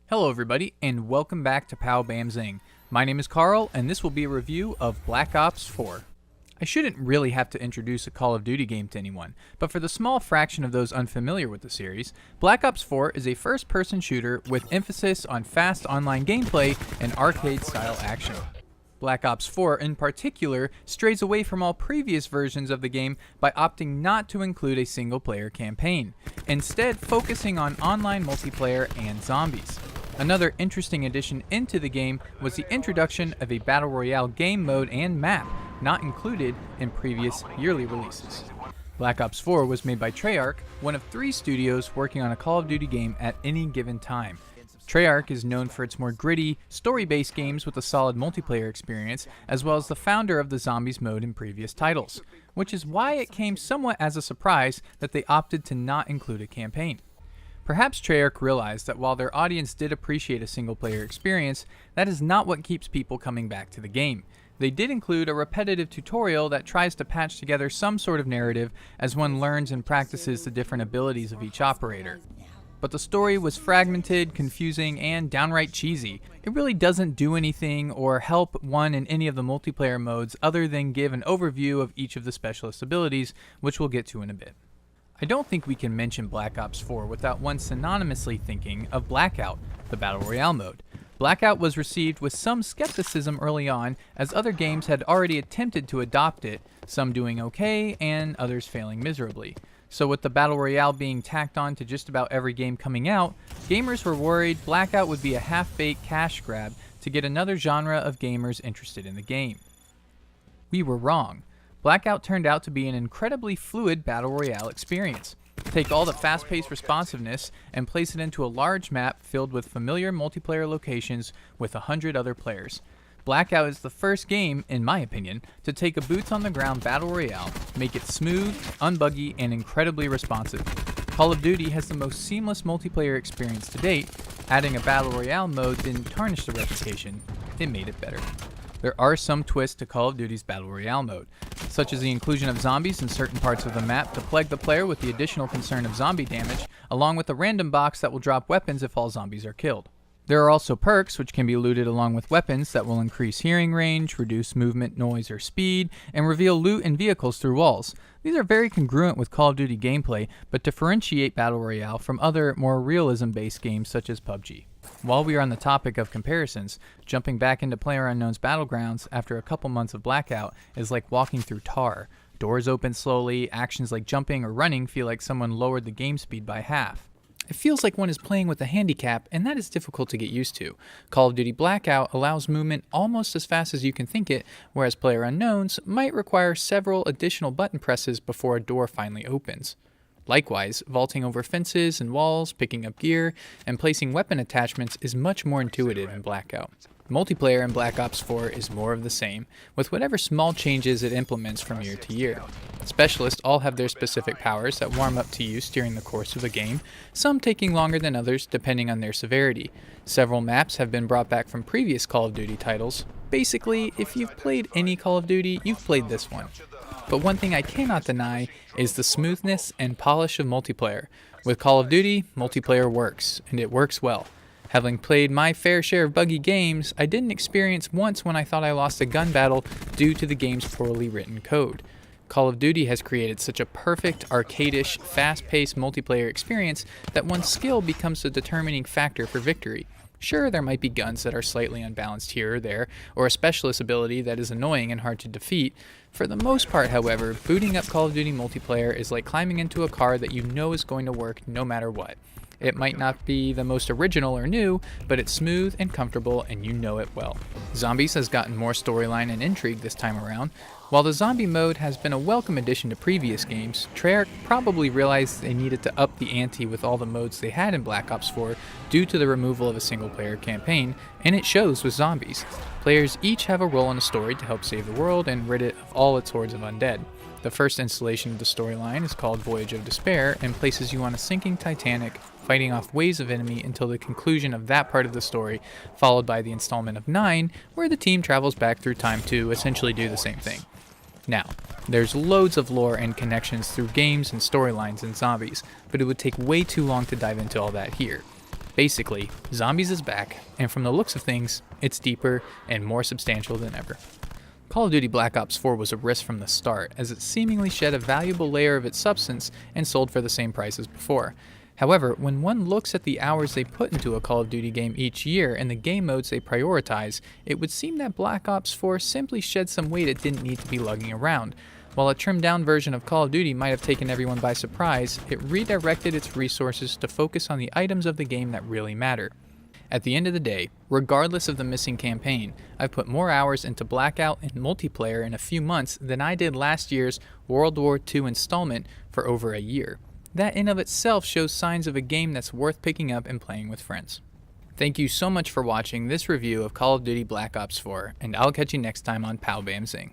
Hello everybody, and welcome back to Pow Bam Zing. My name is Carl, and this will be a review of Black Ops 4. I shouldn't really have to introduce a Call of Duty game to anyone, but for the small fraction of those unfamiliar with the series, Black Ops 4 is a first-person shooter with emphasis on fast online gameplay and arcade-style action. Black Ops 4 in particular strays away from all previous versions of the game by opting not to include a single-player campaign, instead focusing on online multiplayer and zombies. Another interesting addition into the game was the introduction of a Battle Royale game mode and map, not included in previous yearly releases. Black Ops 4 was made by Treyarch, one of 3 studios working on a Call of Duty game at any given time. Treyarch is known for its more gritty, story-based games with a solid multiplayer experience, as well as the founder of the Zombies mode in previous titles, which is why it came somewhat as a surprise that they opted to not include a campaign. Perhaps Treyarch realized that while their audience did appreciate a single-player experience, that is not what keeps people coming back to the game. They did include a repetitive tutorial that tries to patch together some sort of narrative as one learns and practices the different abilities of each operator. But the story was fragmented, confusing, and downright cheesy. It really doesn't do anything or help one in any of the multiplayer modes other than give an overview of each of the specialist abilities, which we'll get to in a bit. I don't think we can mention Black Ops 4 without one synonymously thinking of Blackout, the Battle Royale mode. Blackout was received with some skepticism early on, as other games had already attempted to adopt it, some doing okay and others failing miserably. So with the Battle Royale being tacked on to just about every game coming out, gamers were worried Blackout would be a half-baked cash grab to get another genre of gamers interested in the game. We were wrong. Blackout turned out to be an incredibly fluid Battle Royale experience. Take all the fast-paced responsiveness and place it into a large map filled with familiar multiplayer locations with 100 other players. Blackout is the first game, in my opinion, to take a boots-on-the-ground Battle Royale, make it smooth, unbuggy, and incredibly responsive. Call of Duty has the most seamless multiplayer experience to date. Adding a Battle Royale mode didn't tarnish the reputation, it made it better. There are some twists to Call of Duty's Battle Royale mode, such as the inclusion of zombies in certain parts of the map to plague the player with the additional concern of zombie damage, along with a random box that will drop weapons if all zombies are killed. There are also perks which can be looted along with weapons that will increase hearing range, reduce movement, noise, or speed, and reveal loot and vehicles through walls. These are very congruent with Call of Duty gameplay, but differentiate Battle Royale from other, more realism-based games such as PUBG. While we are on the topic of comparisons, jumping back into PlayerUnknown's Battlegrounds after a couple months of Blackout is like walking through tar. Doors open slowly, actions like jumping or running feel like someone lowered the game speed by half. It feels like one is playing with a handicap, and that is difficult to get used to. Call of Duty Blackout allows movement almost as fast as you can think it, whereas PlayerUnknown's might require several additional button presses before a door finally opens. Likewise, vaulting over fences and walls, picking up gear, and placing weapon attachments is much more intuitive in Blackout. Multiplayer in Black Ops 4 is more of the same, with whatever small changes it implements from year to year. Specialists all have their specific powers that warm up to use during the course of the game, some taking longer than others depending on their severity. Several maps have been brought back from previous Call of Duty titles. Basically, if you've played any Call of Duty, you've played this one. But one thing I cannot deny is the smoothness and polish of multiplayer. With Call of Duty, multiplayer works, and it works well. Having played my fair share of buggy games, I didn't experience once when I thought I lost a gun battle due to the game's poorly written code. Call of Duty has created such a perfect, arcade-ish, fast-paced multiplayer experience that one's skill becomes the determining factor for victory. Sure, there might be guns that are slightly unbalanced here or there, or a specialist ability that is annoying and hard to defeat. For the most part, however, booting up Call of Duty multiplayer is like climbing into a car that you know is going to work no matter what. It might not be the most original or new, but it's smooth and comfortable and you know it well. Zombies has gotten more storyline and intrigue this time around. While the zombie mode has been a welcome addition to previous games, Treyarch probably realized they needed to up the ante with all the modes they had in Black Ops 4 due to the removal of a single-player campaign, and it shows with zombies. Players each have a role in a story to help save the world and rid it of all its hordes of undead. The first installation of the storyline is called Voyage of Despair and places you on a sinking Titanic, fighting off waves of enemy until the conclusion of that part of the story, followed by the installment of 9, where the team travels back through time to essentially do the same thing. Now, there's loads of lore and connections through games and storylines in Zombies, but it would take way too long to dive into all that here. Basically, Zombies is back, and from the looks of things, it's deeper and more substantial than ever. Call of Duty Black Ops 4 was a risk from the start, as it seemingly shed a valuable layer of its substance and sold for the same price as before. However, when one looks at the hours they put into a Call of Duty game each year and the game modes they prioritize, it would seem that Black Ops 4 simply shed some weight it didn't need to be lugging around. While a trimmed down version of Call of Duty might have taken everyone by surprise, it redirected its resources to focus on the items of the game that really matter. At the end of the day, regardless of the missing campaign, I've put more hours into Blackout and multiplayer in a few months than I did last year's World War II installment for over a year. That in of itself shows signs of a game that's worth picking up and playing with friends. Thank you so much for watching this review of Call of Duty Black Ops 4, and I'll catch you next time on Pow Bam Zing.